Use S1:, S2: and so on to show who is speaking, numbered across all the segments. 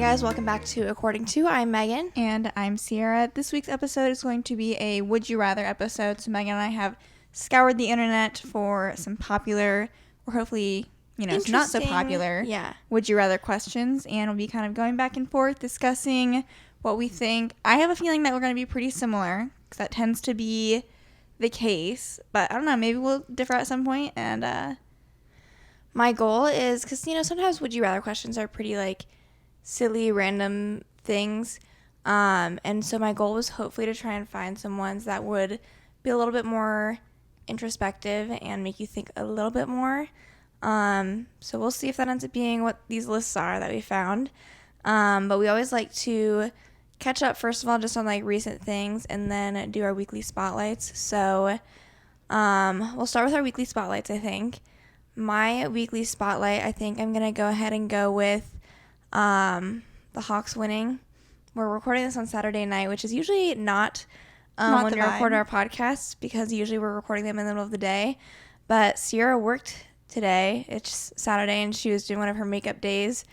S1: guys, welcome back to According To. I'm Megan.
S2: And I'm Ciera. This week's episode is going to be a Would You Rather episode. So Megan and I have scoured the internet for some popular, or hopefully, not so popular, Would You Rather questions. And we'll be kind of going back and forth, discussing what we think. I have a feeling that we're going to be pretty similar, because that tends to be the case. But I don't know, maybe we'll differ at some point. And
S1: my goal is, because, sometimes Would You Rather questions are pretty, silly, random things. And so my goal was hopefully to try and find some ones that would be a little bit more introspective and make you think a little bit more. So we'll see if that ends up being what these lists are that we found. But we always like to catch up, first of all, just on recent things, and then do our weekly spotlights. So we'll start with our weekly spotlights, I think. My weekly spotlight, I think I'm going to go ahead and go with the Hawks winning. We're recording this on Saturday night, which is usually not when we record our podcasts, because usually we're recording them in the middle of the day. But Ciera worked today. It's Saturday, and she was doing one of her makeup days.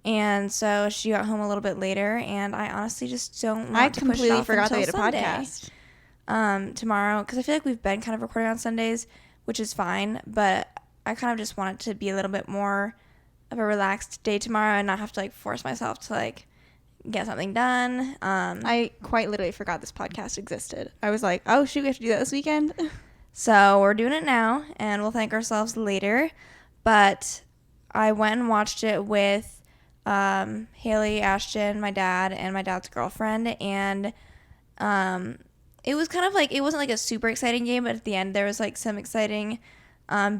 S1: And so she got home a little bit later, and I honestly just don't want to push it off until Sunday. I completely forgot that we had a podcast tomorrow, because I feel like we've been kind of recording on Sundays, which is fine, but I kind of just want it to be a little bit more of a relaxed day tomorrow and not have to force myself to get something done.
S2: I quite literally forgot this podcast existed. I was like, oh shoot, we have to do that this weekend.
S1: So we're doing it now, and we'll thank ourselves later. But I went and watched it with Haley, Ashton, my dad, and my dad's girlfriend, and it was kind of it wasn't a super exciting game, but at the end there was some exciting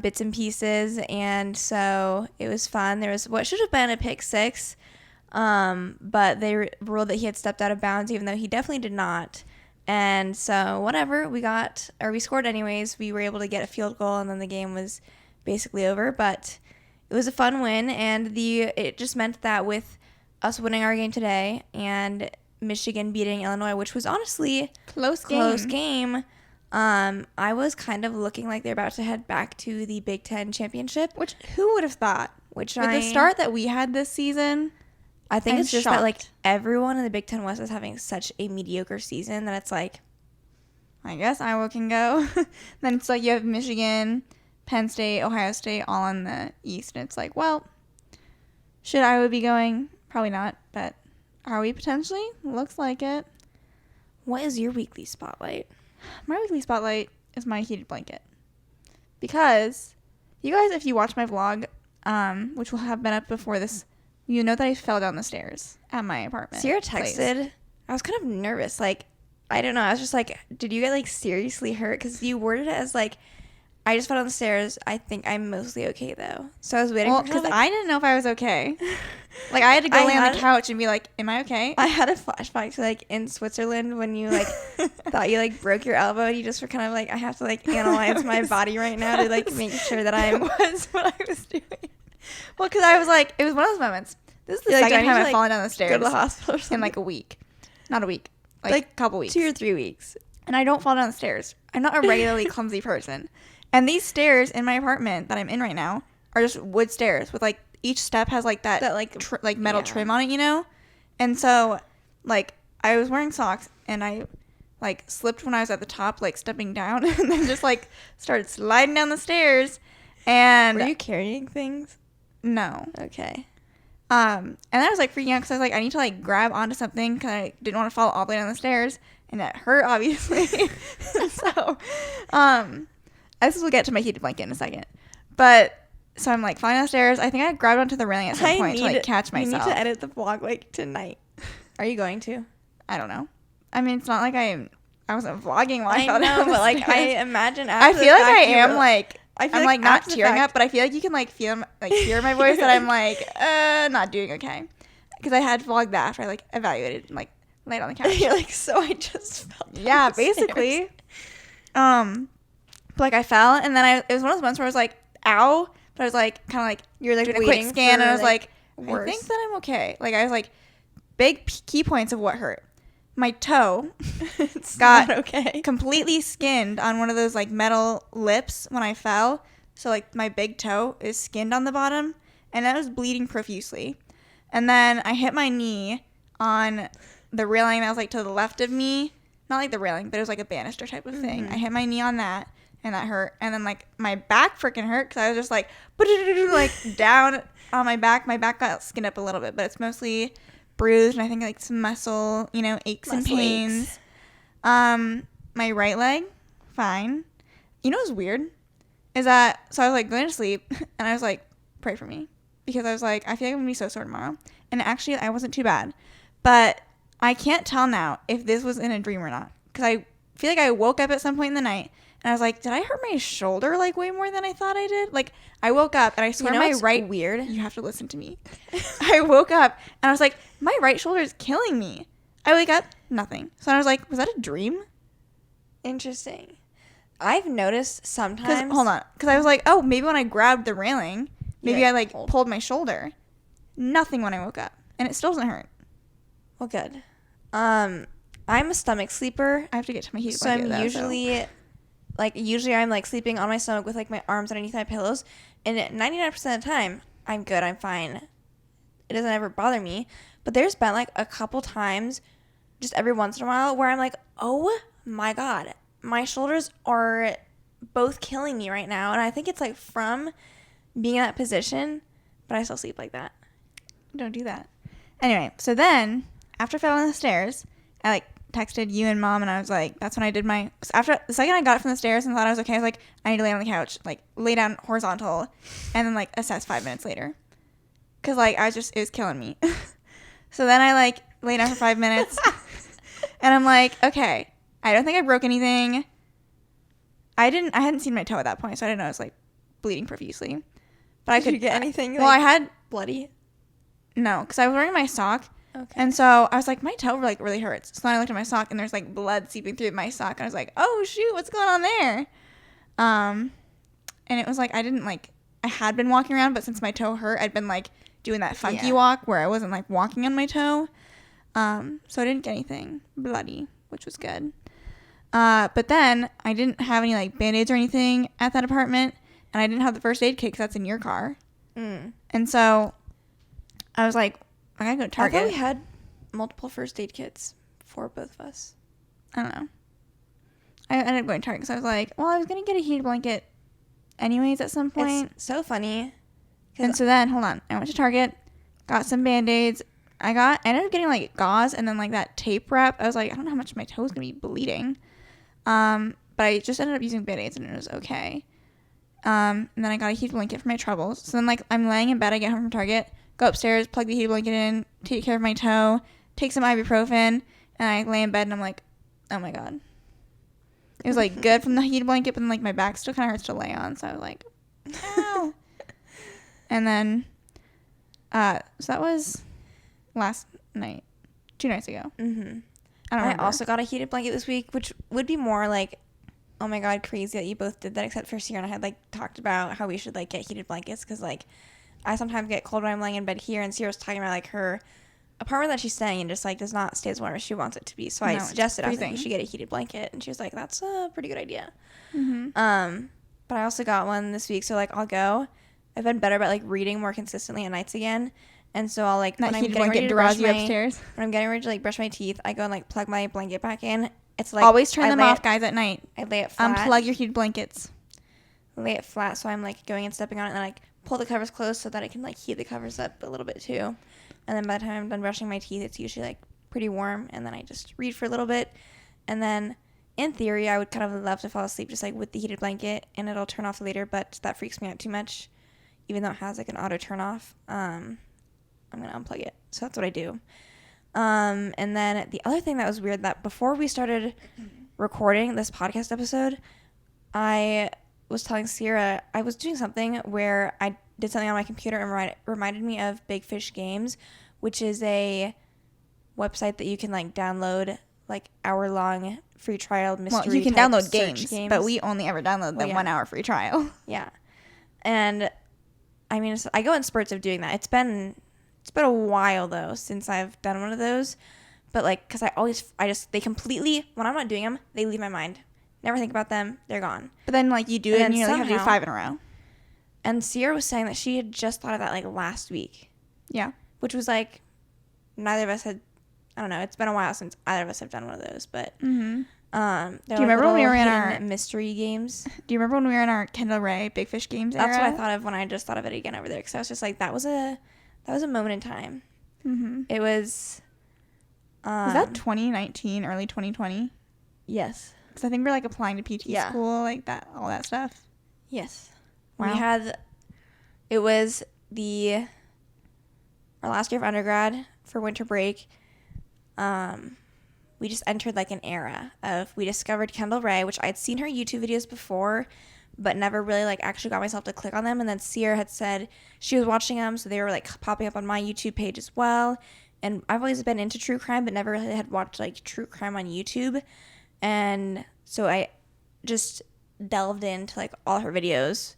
S1: bits and pieces, and so it was fun. There was what should have been a pick six, but they ruled that he had stepped out of bounds, even though he definitely did not. And so whatever, we scored anyways. We were able to get a field goal, and then the game was basically over. But it was a fun win, and it just meant that with us winning our game today and Michigan beating Illinois, which was honestly close game. I was kind of looking like they're about to head back to the Big Ten championship.
S2: Which, who would have thought? With the start that we had this season,
S1: I think it's just shocked that everyone in the Big Ten West is having such a mediocre season that it's I
S2: guess Iowa can go. Then it's you have Michigan, Penn State, Ohio State all in the East, and it's well, should Iowa be going? Probably not, but are we potentially? Looks like it.
S1: What is your weekly spotlight?
S2: My weekly spotlight is my heated blanket. Because you guys, if you watch my vlog, which will have been up before this, you know that I fell down the stairs at my apartment.
S1: Ciera texted. I was kind of nervous. I don't know. I was just did you get seriously hurt? Because you worded it as I just fell down the stairs. I think I'm mostly okay though. So I was waiting for
S2: because I didn't know if I was okay. I had to go lay on the couch and be am I okay?
S1: I had a flashback to in Switzerland when you thought you broke your elbow, and you just were kind of I have to analyze my body right now to make sure that I'm
S2: was what I was doing. Well, because I was it was one of those moments. This is the second time I've fallen down the stairs.
S1: Go to the hospital
S2: in a week. Not a week. A couple weeks.
S1: 2 or 3 weeks.
S2: And I don't fall down the stairs. I'm not a regularly clumsy person. And these stairs in my apartment that I'm in right now are just wood stairs with each step has that metal trim on it, And so I was wearing socks, and I slipped when I was at the top, stepping down, and then just started sliding down the stairs. And
S1: were you carrying things?
S2: No.
S1: Okay.
S2: And then I was freaking out because I was I need to grab onto something because I didn't want to fall all the way down the stairs, and it hurt obviously. So, this will get to my heated blanket in a second, but so I'm flying downstairs. I think I grabbed onto the railing at some point to catch myself.
S1: You need to edit the vlog tonight. Are you going to?
S2: I don't know. I mean, it's not I wasn't vlogging while I fell
S1: down
S2: the
S1: but
S2: stairs.
S1: I imagine after
S2: I feel I am
S1: I feel
S2: I'm not tearing up, but I feel you can feel hear my voice that I'm not doing okay, because I had vlogged that after I evaluated and laid on the couch.
S1: You're so I just fell down
S2: yeah,
S1: the
S2: basically. Stairs. But I fell, and then it was one of those moments where I was ow, but I was kind of you're doing a quick scan, and I was I think that I'm okay. I was big key points of what hurt. My toe got completely skinned on one of those metal lips when I fell. So my big toe is skinned on the bottom, and that was bleeding profusely. And then I hit my knee on the railing that was like to the left of me. Not like the railing, but it was like a banister type of thing. I hit my knee on that, and that hurt. And then like my back freaking hurt because I was just like down on my back. My back got skinned up a little bit, but it's mostly bruised, and I think like some muscle, aches and pains. My right leg, fine. You know what's weird? Is that, so I was like going to sleep, and I was like, pray for me. Because I was like, I feel like I'm going to be so sore tomorrow. And actually, I wasn't too bad. But I can't tell now if this was in a dream or not. Because I feel like I woke up at some point in the night, and I was like, did I hurt my shoulder like way more than I thought I did? Like, I woke up, and I swear my right...
S1: weird?
S2: You have to listen to me. I woke up, and I was like, my right shoulder is killing me. I wake up, nothing. So I was like, was that a dream?
S1: Interesting. I've noticed sometimes...
S2: Hold on. Because I was like, oh, maybe when I grabbed the railing, maybe I pulled my shoulder. Nothing when I woke up. And it still doesn't hurt.
S1: Well, good. I'm a stomach sleeper.
S2: I have to get to my heat
S1: so
S2: blanket,
S1: I'm usually... Usually I'm, sleeping on my stomach with, my arms underneath my pillows. And 99% of the time, I'm good. I'm fine. It doesn't ever bother me. But there's been, a couple times, just every once in a while, where I'm like, oh, my God. My shoulders are both killing me right now. And I think it's, from being in that position. But I still sleep like that.
S2: Don't do that. Anyway, so then, after I fell down the stairs, I, texted you and Mom, and I was like, that's when I did after the second I got from the stairs and thought I was okay, I was like, I need to lay on the couch, lay down horizontal, and then, assess 5 minutes later. Because, it was killing me. So then I, lay down for 5 minutes, and I'm like, okay, I don't think I broke anything. I hadn't seen my toe at that point, so I didn't know I was, bleeding profusely. But
S1: Did you get anything,
S2: I had...
S1: bloody?
S2: No, because I was wearing my sock.
S1: Okay.
S2: And so I was like, my toe really hurts. So then I looked at my sock, and there's blood seeping through my sock. And I was like, oh shoot, what's going on there? And it was I didn't I had been walking around, but since my toe hurt, I'd been doing that funky walk where I wasn't walking on my toe. So I didn't get anything bloody, which was good. But then I didn't have any Band-Aids or anything at that apartment, and I didn't have the first aid kit because that's in your car. And so I was like, I gotta go to Target.
S1: I thought we had multiple first aid kits for both of us.
S2: I don't know. I ended up going to Target because I was like, well, I was gonna get a heated blanket anyways at some point.
S1: It's so funny.
S2: And so then, hold on, I went to Target, got some Band-Aids. I ended up getting gauze and then that tape wrap. I was like, I don't know how much my toe is gonna be bleeding. But I just ended up using Band-Aids and it was okay. And then I got a heated blanket for my troubles. So then I'm laying in bed, I get home from Target, go upstairs, plug the heated blanket in, take care of my toe, take some ibuprofen, and I lay in bed and I'm like, oh my God. It was good from the heated blanket, but then my back still kind of hurts to lay on, so I was like, ow. And then, so that was last night, 2 nights ago.
S1: Mm-hmm.
S2: I
S1: also got a heated blanket this week, which would be more oh my God, crazy that you both did that, except for Ciera and I had talked about how we should get heated blankets, because I sometimes get cold when I'm laying in bed here, and Ciera's talking about her apartment that she's staying in just does not stay as warm as she wants it to be. So I suggested I think you should get a heated blanket, and she was like, that's a pretty good idea.
S2: Mm-hmm.
S1: But I also got one this week, so I'll go. I've been better about reading more consistently at nights again, and so I'll when I'm getting ready to brush
S2: upstairs.
S1: When I'm getting ready to brush my teeth, I go and plug my blanket back in. It's
S2: always turn them off, guys, at night.
S1: I lay it flat.
S2: Unplug your heated blankets.
S1: Lay it flat, so I'm going and stepping on it, and then pull the covers close so that I can heat the covers up a little bit too. And then by the time I'm done brushing my teeth, it's usually pretty warm, and then I just read for a little bit. And then in theory, I would kind of love to fall asleep just with the heated blanket, and it'll turn off later, but that freaks me out too much. Even though it has an auto turn off, I'm going to unplug it. So that's what I do. And then the other thing that was weird, that before we started recording this podcast episode, I was telling Ciera I was doing something where I did something on my computer and reminded me of Big Fish Games, which is a website that you can download hour-long free trial mystery.
S2: Well, you can download games, but we only ever download the 1 hour free trial.
S1: Yeah, and I mean, I go in spurts of doing that. It's been a while though since I've done one of those, but because they completely, when I'm not doing them, they leave my mind. Never think about them. They're gone.
S2: But then you do it and you have to do 5 in a row.
S1: And Ciera was saying that she had just thought of that last week.
S2: Yeah.
S1: which was like neither of us had. I don't know. It's been a while since either of us have done one of those, but
S2: do you
S1: like
S2: remember when we were in our
S1: mystery games?
S2: Do you remember when we were in our Kendall Ray Big Fish games era?
S1: That's what I thought of when I just thought of it again over there, because I was just like, that was a moment in time. It was.
S2: Was that 2019, early 2020?
S1: Yes.
S2: Because I think we're like applying to PT school, like that, all that stuff.
S1: Yes.
S2: Wow.
S1: It was our last year of undergrad for winter break. We just entered like an era of, we discovered Kendall Ray, which I'd seen her YouTube videos before, but never really like actually got myself to click on them. And then Ciera had said she was watching them, so they were like popping up on my YouTube page as well. And I've always been into true crime, but never really had watched like true crime on YouTube. And so I just delved into like all her videos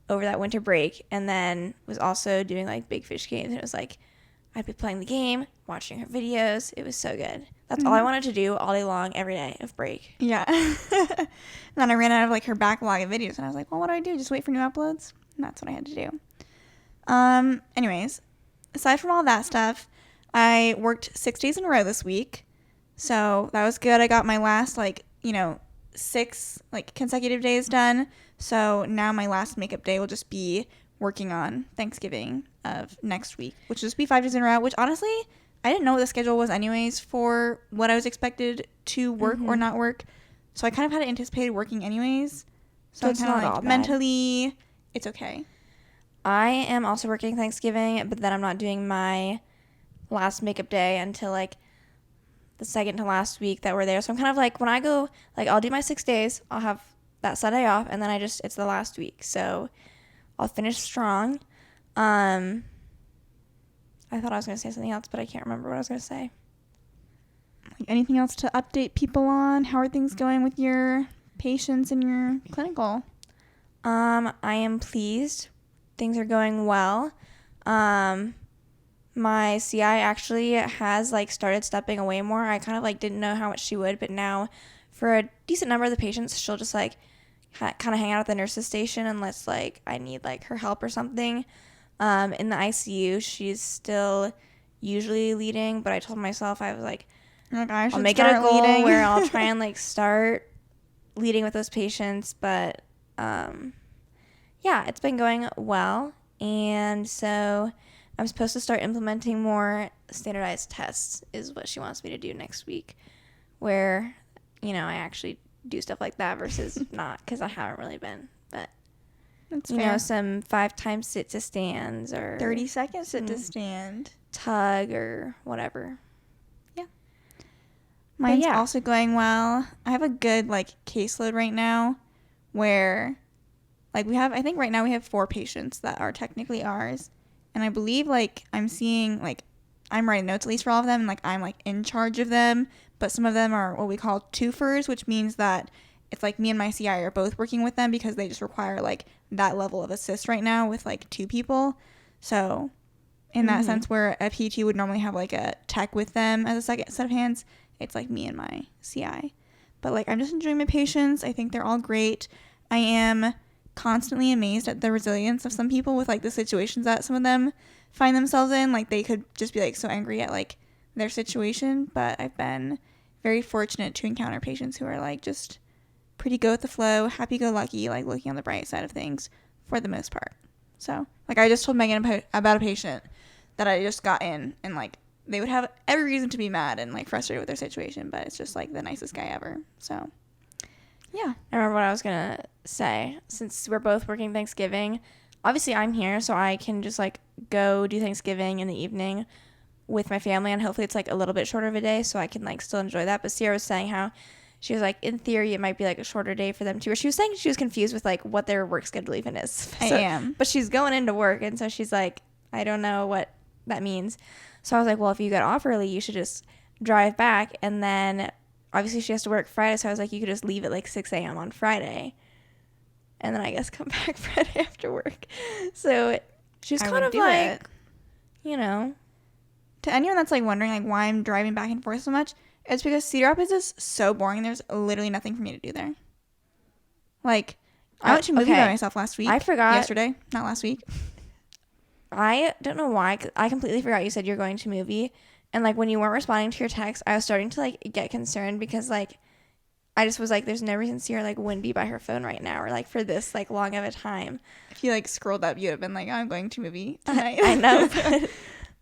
S1: over that winter break, and then was also doing like Big Fish games. And it was like, I'd be playing the game, watching her videos. It was so good. That's all I wanted to do all day long, every day of break.
S2: Yeah. And then I ran out of like her backlog of videos, and I was like, well, what do I do? Just wait for new uploads? And that's what I had to do. Anyways, aside from all that stuff, I worked 6 days in a row this week. So that was good. I got my last 6 consecutive days done. So now my last makeup day will just be working on Thanksgiving of next week, which will just be 5 days in a row, which honestly, I didn't know what the schedule was anyways for what I was expected to work or not work. So I kind of had anticipated working anyways. So
S1: it's
S2: I'm kind of
S1: like
S2: mentally, it's okay.
S1: I am also working Thanksgiving, but then I'm not doing my last makeup day until like the second to last week that we're there. So I'm kind of like, when I go, like, I'll do my 6 days, I'll have that Sunday off, and then it's the last week. So I'll finish strong. I thought I was going to say something else, but I can't remember what I was going to say.
S2: Anything else to update people on? How are things going with your patients and your clinical?
S1: I am pleased. Things are going well. My CI actually has started stepping away more. I kind of didn't know how much she would, but now for a decent number of the patients, she'll just kind of hang out at the nurse's station unless I need her help or something. In the ICU, she's still usually leading, but I told myself I was I'll make it a goal where I'll try and start leading with those patients. But yeah, it's been going well, and so I'm supposed to start implementing more standardized tests is what she wants me to do next week, where I actually do stuff like that versus not, because I haven't really been. But
S2: that's fair.
S1: Some 5 times sit to stands or
S2: 30 seconds sit to stand,
S1: tug or whatever.
S2: Yeah, mine's also going well. I have a good caseload right now, where I think right now we have 4 patients that are technically ours, and I believe I'm seeing I'm writing notes at least for all of them, and I'm in charge of them, but some of them are what we call twofers, which means that it's me and my CI are both working with them because they just require that level of assist right now with 2 people. So in that sense, where a PT would normally have a tech with them as a second set of hands, it's me and my CI. But I'm just enjoying my patients. I think they're all great. I am constantly amazed at the resilience of some people with the situations that some of them find themselves in. They could just be so angry at their situation, but I've been very fortunate to encounter patients who are just pretty go with the flow, happy-go-lucky, looking on the bright side of things for the most part. So I just told Megan about a patient that I just got in, and they would have every reason to be mad and frustrated with their situation, but it's just the nicest guy ever. So yeah,
S1: I remember what I was gonna say. Since we're both working Thanksgiving, obviously I'm here, so I can just go do Thanksgiving in the evening with my family, and hopefully it's a little bit shorter of a day, so I can still enjoy that. But Ciera was saying how she was in theory it might be a shorter day for them too, or she was saying she was confused with what their work schedule even is. So,
S2: I am,
S1: but she's going into work, and so she's I don't know what that means. So I was well, if you get off early, you should just drive back, and then obviously she has to work Friday, so I was you could just leave at 6 a.m. on Friday, and then I guess come back Friday after work. So she was kind of
S2: to anyone that's wondering why I'm driving back and forth so much, it's because Cedar Rapids is so boring. There's literally nothing for me to do there. I went to a movie by myself last week.
S1: I forgot.
S2: Yesterday, not last week.
S1: I don't know why. 'Cause I completely forgot you said you're going to a movie. And, like, when you weren't responding to your text, I was starting to, like, get concerned because, like, I just was like, there's no reason Ciera, like, wouldn't be by her phone right now or, like, for this, like, long of a time.
S2: If you, like, scrolled up, you'd have been like, oh, I'm going to a movie tonight.
S1: I know,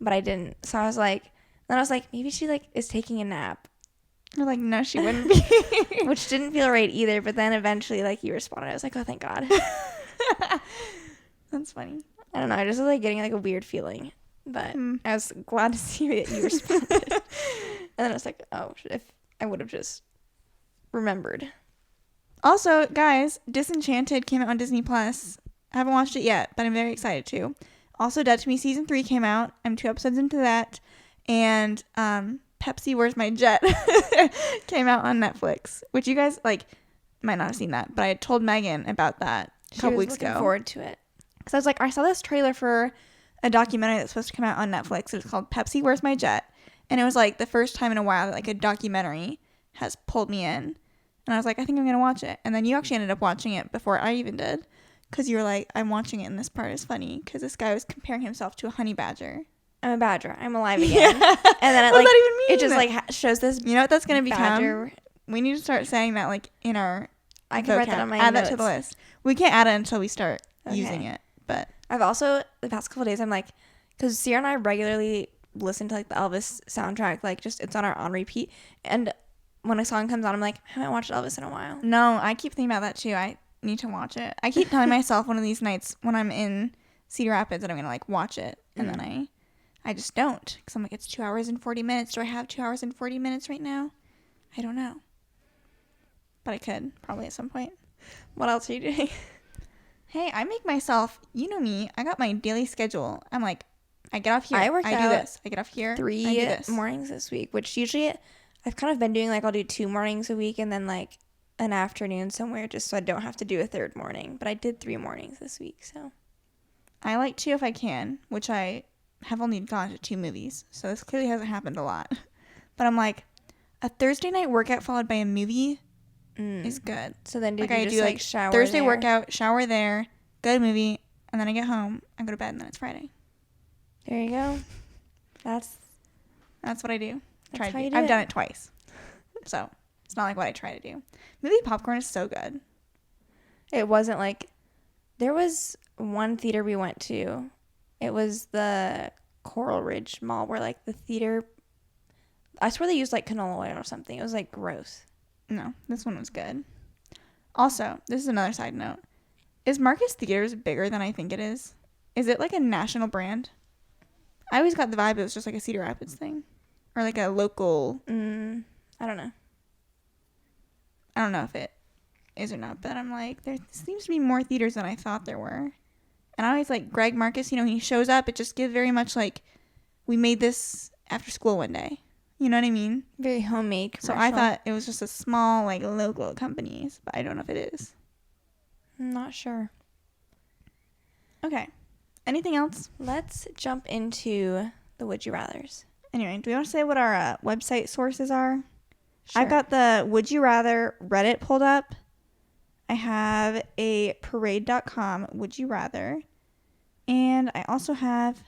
S1: but I didn't. So I was like, then I was like, maybe she, like, is taking a nap.
S2: You're like, no, she wouldn't be.
S1: Which didn't feel right either. But then eventually, like, you responded. I was like, oh, thank God.
S2: That's funny.
S1: I don't know. I just was, like, getting, like, a weird feeling. But I was glad to see that you responded. And then I was like, oh, if I would have just remembered.
S2: Also, guys, Disenchanted came out on Disney Plus. I haven't watched it yet, but I'm very excited to. Also, Dead to Me Season 3 came out. I'm 2 episodes into that. And Pepsi Where's My Jet came out on Netflix, which you guys, like, might not have seen that, but I had told Megan about that a couple weeks ago.
S1: Looking forward to it.
S2: Because I was like, I saw this trailer for a documentary that's supposed to come out on Netflix. It's called Pepsi Where's My Jet. And it was, like, the first time in a while that, like, a documentary has pulled me in. And I was like, I think I'm going to watch it. And then you actually ended up watching it before I even did. Because you were like, I'm watching it and this part is funny. Because this guy was comparing himself to a honey badger.
S1: I'm a badger. I'm alive again.
S2: Yeah.
S1: And then it,
S2: what
S1: like,
S2: does that even mean?
S1: it just, like, shows this.
S2: You know what that's going to become?
S1: Badger.
S2: We need to start saying that, like, in our
S1: I can write that on my
S2: add
S1: notes.
S2: that to the list. We can't add it until we start using it. But
S1: I've also, the past couple of days, I'm like, because Ciera and I regularly listen to, like, the Elvis soundtrack. Like, just, it's on repeat. And when a song comes on, I'm like, I haven't watched Elvis in a while.
S2: No, I keep thinking about that too. I need to watch it. I keep telling myself one of these nights when I'm in Cedar Rapids that I'm gonna, like, watch it, and then I just don't, because I'm like, it's 2 hours and 40 minutes. Do I have 2 hours and 40 minutes right now? I don't know, but I could probably at some point.
S1: What else are you doing?
S2: Hey, I make myself, you know me, I got my daily schedule. I'm like, I get off here,
S1: I
S2: do this, I get off here,
S1: 3
S2: I do this.
S1: mornings this week, which usually I've kind of been doing, like, I'll do 2 mornings a week and then, like, an afternoon somewhere just so I don't have to do a third morning. But I did 3 mornings this week, so.
S2: I like 2 if I can, which I have only gone to 2 movies, so this clearly hasn't happened a lot. But I'm like, a Thursday night workout followed by a movie is good.
S1: So then did
S2: like,
S1: you
S2: I
S1: just,
S2: do,
S1: like, shower
S2: Thursday
S1: there?
S2: workout, shower there, go to movie, and then I get home, I go to bed, and then it's Friday.
S1: There you go. That's
S2: what I do.
S1: I've
S2: done it twice. So it's not like what I try to do. Movie popcorn is so good.
S1: It wasn't like, there was one theater we went to. It was the Coral Ridge Mall where, like, the theater, I swear they used, like, canola oil or something. It was, like, gross.
S2: No, this one was good. Also, this is another side note. Is Marcus Theaters bigger than I think it is? Is it, like, a national brand? I always got the vibe it was just, like, a Cedar Rapids thing. Or, like, a local.
S1: I don't know.
S2: I don't know if it is or not, but I'm like, there seems to be more theaters than I thought there were. And I always like Greg Marcus, you know, when he shows up, it just gives very much like, we made this after school one day. You know what I mean?
S1: Very homemade commercial.
S2: So I thought it was just a small, like, local companies, but I don't know if it is.
S1: I'm not sure.
S2: Okay. Anything else?
S1: Let's jump into the Would You Rathers.
S2: Anyway, do we want to say what our website sources are?
S1: Sure.
S2: I've got the Would You Rather Reddit pulled up. I have a parade.com Would You Rather. And I also have,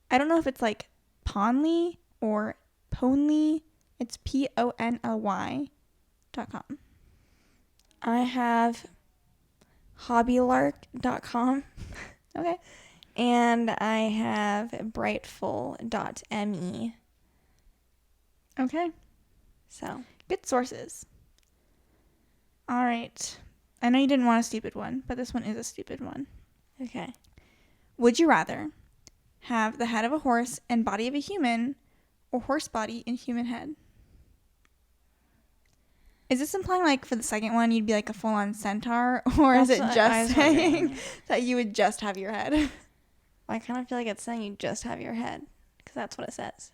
S2: I don't know if it's like Ponly or Ponly. It's PONLY.com.
S1: I have hobbylark.com.
S2: Okay.
S1: And I have brightful.me.
S2: Okay.
S1: So,
S2: good sources. All right. I know you didn't want a stupid one, but this one is a stupid one.
S1: okay.
S2: Would you rather have the head of a horse and body of a human, or horse body and human head? Is this implying, like, for the second one, you'd be like a full-on centaur, or is it just saying that you would just have your head?
S1: I kind of feel like it's saying you just have your head, because that's what it says.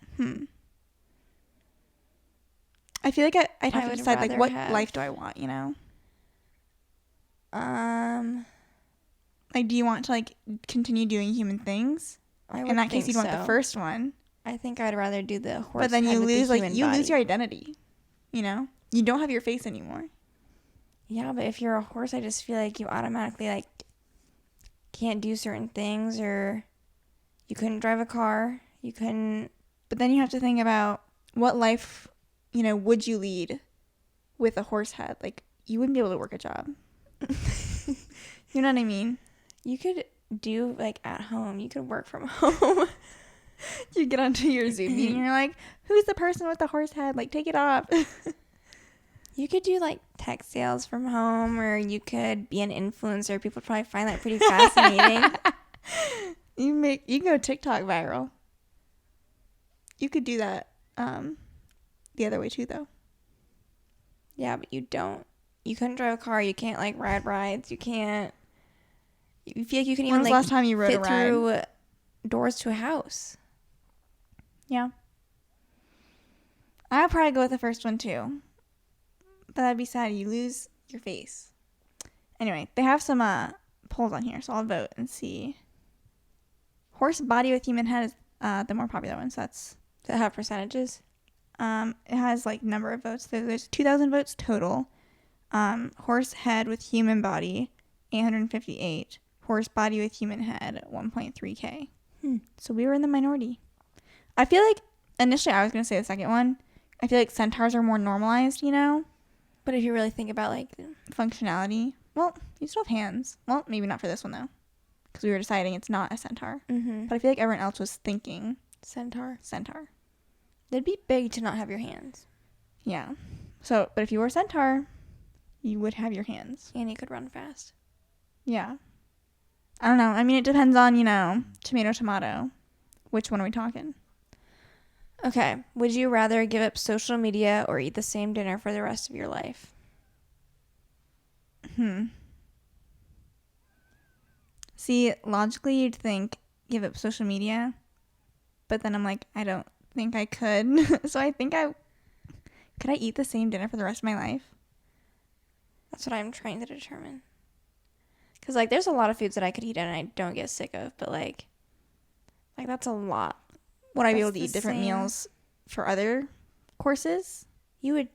S2: I feel like I'd have to decide, like, what life do I want, you know? Like, do you want to, like, continue doing human things? In that case, you'd want the first one.
S1: I think I'd rather do the horse.
S2: But then you lose, like, you
S1: body.
S2: lose your identity, you know? You don't have your face anymore.
S1: Yeah, but if you're a horse, I just feel like you automatically, like, can't do certain things, or You couldn't drive a car. You couldn't.
S2: But then you have to think about what life, would you lead with a horse head? Like, you wouldn't be able to work a job. You know what I mean?
S1: You could do, like, at home. You could work from home.
S2: You get onto your Zoom meeting and you're like, who's the person with the horse head? Like, take it off.
S1: You could do, like, tech sales from home, or you could be an influencer. People would probably find that pretty fascinating.
S2: You can go TikTok viral. You could do that the other way too, though.
S1: Yeah, but you don't. You couldn't drive a car. You can't, like, ride rides. You can't. You feel like you can even,
S2: When was the last time you rode a
S1: fit
S2: ride?
S1: through doors to a house.
S2: Yeah. I'd probably go with the first one too. But that'd be sad. You lose your face. Anyway, they have some polls on here, so I'll vote and see. Horse body with human head is the more popular one, so that's...
S1: Does it have percentages?
S2: It has, like, number of votes. There's 2,000 votes total. Horse head with human body, 858. Horse body with human head, 1.3K. So we were in the minority. I feel like, initially I was going to say the second one. I feel like centaurs are more normalized,
S1: But if you really think about, like...
S2: functionality. Well, you still have hands. Well, maybe not for this one, though. Because we were deciding it's not a centaur.
S1: Mm-hmm.
S2: But I feel like everyone else was thinking...
S1: Centaur.
S2: It'd
S1: be big to not have your hands.
S2: Yeah. So, but if you were a centaur, you would have your hands.
S1: And you could run fast.
S2: Yeah. I don't know. I mean, it depends on, tomato. Which one are we talking?
S1: Okay. Would you rather give up social media or eat the same dinner for the rest of your life? See, logically, you'd think give up social media. But then I'm like, I don't think I could. So I think could I eat the same dinner for the rest of my life? That's what I'm trying to determine. Because, like, there's a lot of foods that I could eat and I don't get sick of. But, like that's a lot.
S2: Would I be able to eat different meals for other courses?
S1: You would,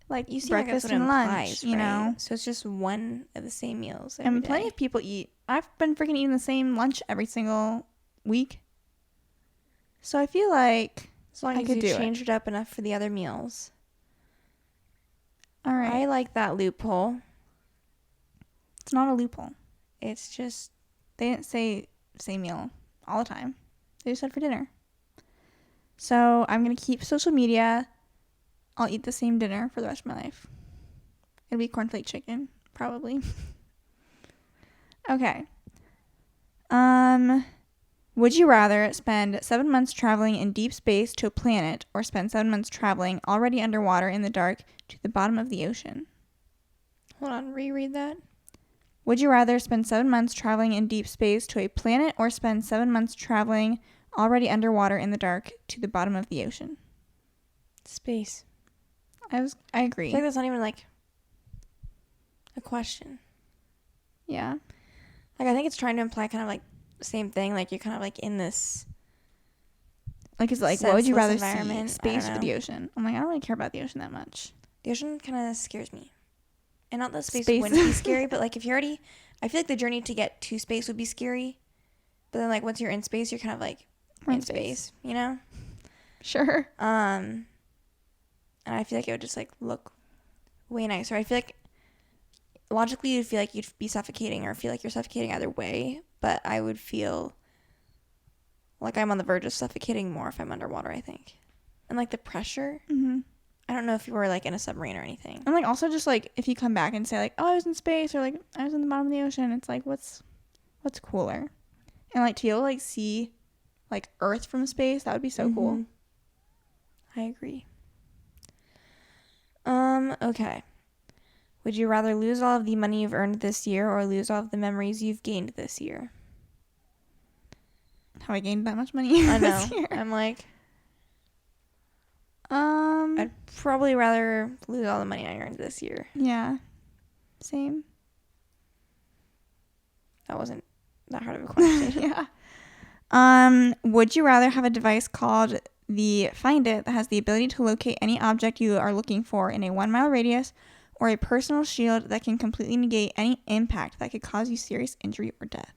S1: like, you see
S2: breakfast
S1: like
S2: and
S1: implies,
S2: lunch,
S1: right? So it's just one of the same meals every
S2: and
S1: day.
S2: Plenty of people eat. I've been freaking eating the same lunch every single week. So I feel like
S1: as long as you change it up enough for the other meals.
S2: All right.
S1: I like that loophole.
S2: It's not a loophole.
S1: It's just...
S2: They didn't say same meal all the time. They just said for dinner. So I'm going to keep social media. I'll eat the same dinner for the rest of my life. It'll be cornflake chicken, probably. Okay. Would you rather spend 7 months traveling in deep space to a planet or spend 7 months traveling already underwater in the dark to the bottom of the ocean?
S1: Hold on, reread that.
S2: Would you rather spend 7 months traveling in deep space to a planet or spend 7 months traveling already underwater in the dark to the bottom of the ocean?
S1: Space.
S2: I agree.
S1: I feel like that's not even, like, a question.
S2: Yeah.
S1: Like, I think it's trying to imply kind of, like, the same thing. Like, you're kind of, like, in this...
S2: Like, is it like, what would you rather see?
S1: Space
S2: Space or the ocean? I'm like, I don't really care about the ocean that much.
S1: The ocean kind of scares me. And not that space wouldn't be scary, but, like, if you're already... I feel like the journey to get to space would be scary. But then, like, once you're in space, you're kind of, like, in space, you know?
S2: Sure.
S1: And I feel like it would just, like, look way nicer. I feel like logically you'd feel like you'd be suffocating or feel like you're suffocating either way. But I would feel like I'm on the verge of suffocating more if I'm underwater, I think. And, like, the pressure...
S2: Mm-hmm.
S1: I don't know if you were, like, in a submarine or anything.
S2: And, like, also just, like, if you come back and say, like, oh, I was in space or, like, I was in the bottom of the ocean, it's, like, what's cooler? And, like, to be able to, like, see, like, Earth from space, that would be so cool.
S1: I agree. Okay. Would you rather lose all of the money you've earned this year or lose all of the memories you've gained this year?
S2: Have I gained that much money
S1: I know.
S2: this year?
S1: I'm like... I'd probably rather lose all the money I earned this year.
S2: Yeah. Same.
S1: That wasn't that hard of a question.
S2: Yeah. Would you rather have a device called the Find It that has the ability to locate any object you are looking for in a 1 mile radius, or a personal shield that can completely negate any impact that could cause you serious injury or death?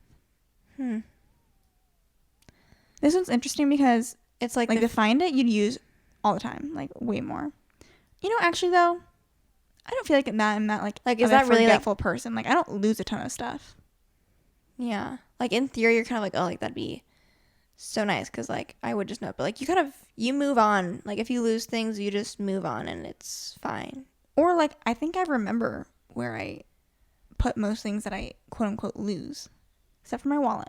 S2: This one's interesting because
S1: it's like
S2: to find it, you'd use all the time, like way more. You know, actually though, I don't feel like I'm that like
S1: is that really
S2: forgetful person. Like I don't lose a ton of stuff.
S1: Yeah, like in theory, you're kind of like, oh, like that'd be so nice because like I would just know, but like you move on. Like if you lose things, you just move on and it's fine.
S2: Or like I think I remember where I put most things that I quote unquote lose, except for my wallet.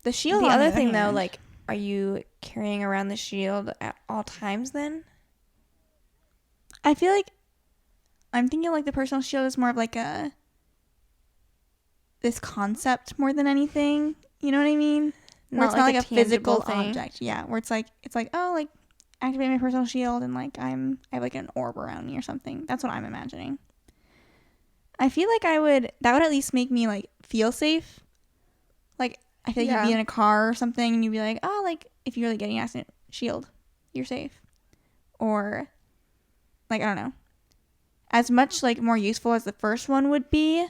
S2: The shield.
S1: The other thing though, like, are you carrying around the shield at all times then?
S2: I feel like I'm thinking like the personal shield is more of like this concept more than anything. You know what I mean? Where it's not like a physical object. Yeah, where it's like oh, like activate my personal shield and like I have like an orb around me or something. That's what I'm imagining. I feel like that would at least make me like feel safe. Like I feel like you'd be in a car or something and you'd be like, oh, like if you're like getting an accident, shield, you're safe. Or like I don't know. As much like more useful as the first one would be,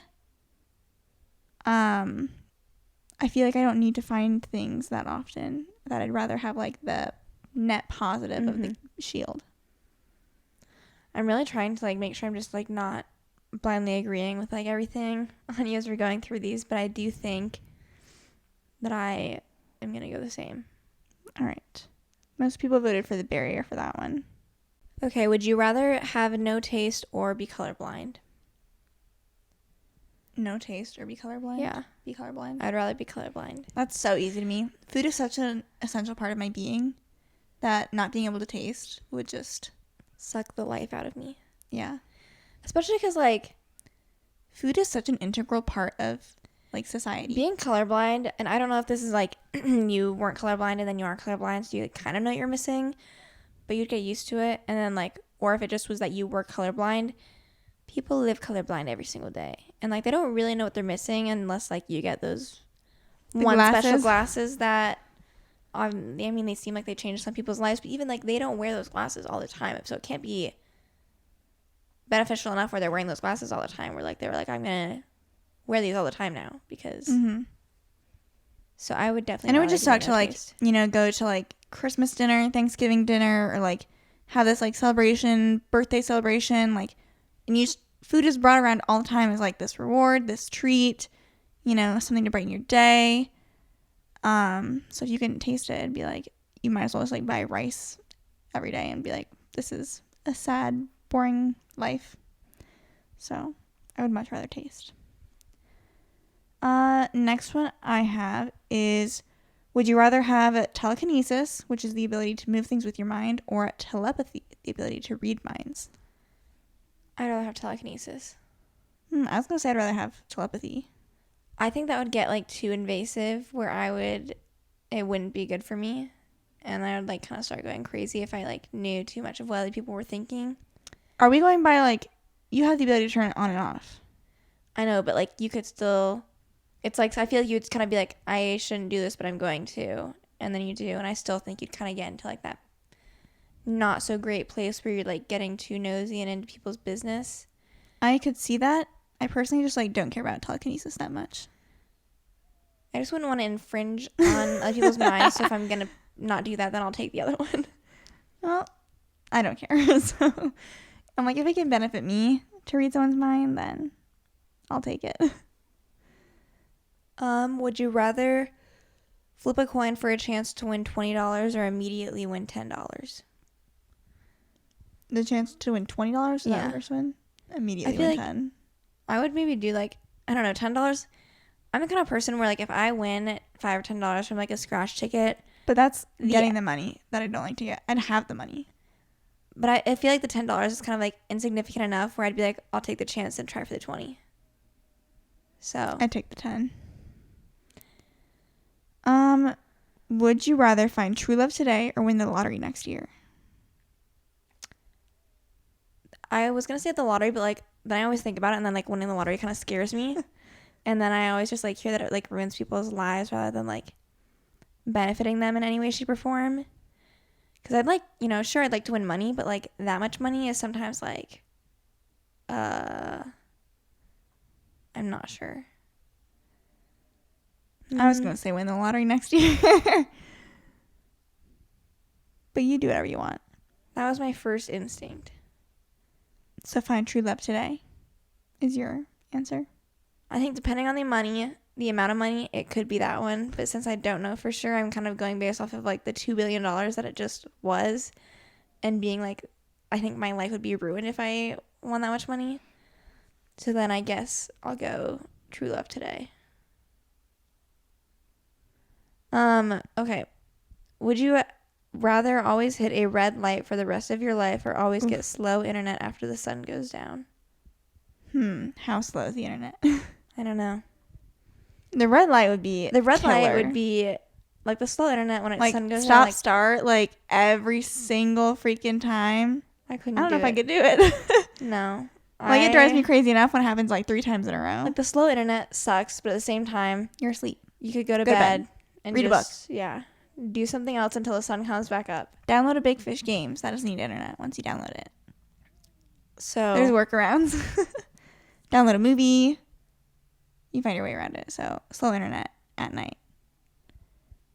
S2: I feel like I don't need to find things that often. That I'd rather have like the net positive of the shield.
S1: I'm really trying to like make sure I'm just like not blindly agreeing with like everything on you as we're going through these, but I do think that I am gonna go the same.
S2: All right. Most people voted for the barrier for that one.
S1: Okay, would you rather have no taste or be colorblind?
S2: No taste or be colorblind?
S1: Yeah.
S2: Be colorblind?
S1: I'd rather be colorblind.
S2: That's so easy to me. Food is such an essential part of my being that not being able to taste would just
S1: suck the life out of me.
S2: Yeah.
S1: Especially because, like,
S2: food is such an integral part of, like, society.
S1: Being colorblind, and I don't know if this is, like, you weren't colorblind and then you are colorblind, so you kind of know what you're missing, but you'd get used to it, and then, like, or if it just was that you were colorblind, people live colorblind every single day. And, like, they don't really know what they're missing unless, like, you get those special glasses that, I mean, they seem like they change some people's lives, but even, like, they don't wear those glasses all the time. So it can't be beneficial enough where they're wearing those glasses all the time where, like, they were like, I'm going to wear these all the time now because. So I would definitely.
S2: And it would just suck to, like, you know, go to, like, Christmas dinner, Thanksgiving dinner, or, like, have this, like, celebration, birthday celebration, like, and food is brought around all the time as like this reward, this treat, you know, something to brighten your day. So if you couldn't taste it, it'd be like you might as well just like buy rice every day and be like, this is a sad, boring life. So I would much rather taste. Next one I have is, would you rather have telekinesis, which is the ability to move things with your mind, or telepathy, the ability to read minds?
S1: I'd rather have telekinesis.
S2: I was going to say I'd rather have telepathy.
S1: I think that would get, like, too invasive where it wouldn't be good for me. And I would, like, kind of start going crazy if I, like, knew too much of what other people were thinking.
S2: Are we going by, like, you have the ability to turn it on and off?
S1: I know, but, like, you could still, it's like, I feel like you'd kind of be like, I shouldn't do this, but I'm going to. And then you do. And I still think you'd kind of get into, like, that not so great place where you're like getting too nosy and into people's business.
S2: I could see that. I personally just like don't care about telekinesis that much.
S1: I just wouldn't want to infringe on other people's minds, so if I'm gonna not do that, then I'll take the other one.
S2: Well, I don't care. So I'm like, if it can benefit me to read someone's mind, then I'll take it.
S1: Would you rather flip a coin for a chance to win $20 or immediately win $10?
S2: The chance to win $20 is that the first one? Immediately win 10.
S1: I would maybe do like, I don't know, $10. I'm the kind of person where like if I win $5 or $10 from like a scratch ticket.
S2: But that's getting the money that I don't like to get. I'd have the money.
S1: But I feel like the $10 is kind of like insignificant enough where I'd be like, I'll take the chance and try for the 20. So.
S2: I'd take the 10. Would you rather find true love today or win the lottery next year?
S1: I was going to say the lottery, but like then I always think about it and then like winning the lottery kind of scares me. And then I always just like hear that it like ruins people's lives rather than like benefiting them in any way, shape, or form. Because I'd like, you know, sure, I'd like to win money, but like that much money is sometimes like, I'm not sure.
S2: I was going to say win the lottery next year. But you do whatever you want.
S1: That was my first instinct.
S2: So find true love today is your answer?
S1: I think depending on the amount of money, it could be that one. But since I don't know for sure, I'm kind of going based off of like the $2 billion that it just was. And being like, I think my life would be ruined if I won that much money. So then I guess I'll go true love today. Okay. Would you rather always hit a red light for the rest of your life or always get slow internet after the sun goes down?
S2: How slow is the internet?
S1: I don't know.
S2: The red light would be
S1: light would be like the slow internet when the sun goes
S2: stop,
S1: down. Like,
S2: start, like every single freaking time.
S1: I couldn't
S2: I don't know if
S1: it.
S2: I could do it.
S1: No.
S2: Like, it drives me crazy enough when it happens like 3 times in a row.
S1: Like, the slow internet sucks, but at the same time,
S2: you're asleep.
S1: You could go to bed and
S2: read a book.
S1: Yeah. Do something else until the sun comes back up.
S2: Download a Big Fish Games. That doesn't need internet once you download it.
S1: So
S2: there's workarounds. Download a movie. You find your way around it. So slow internet at night.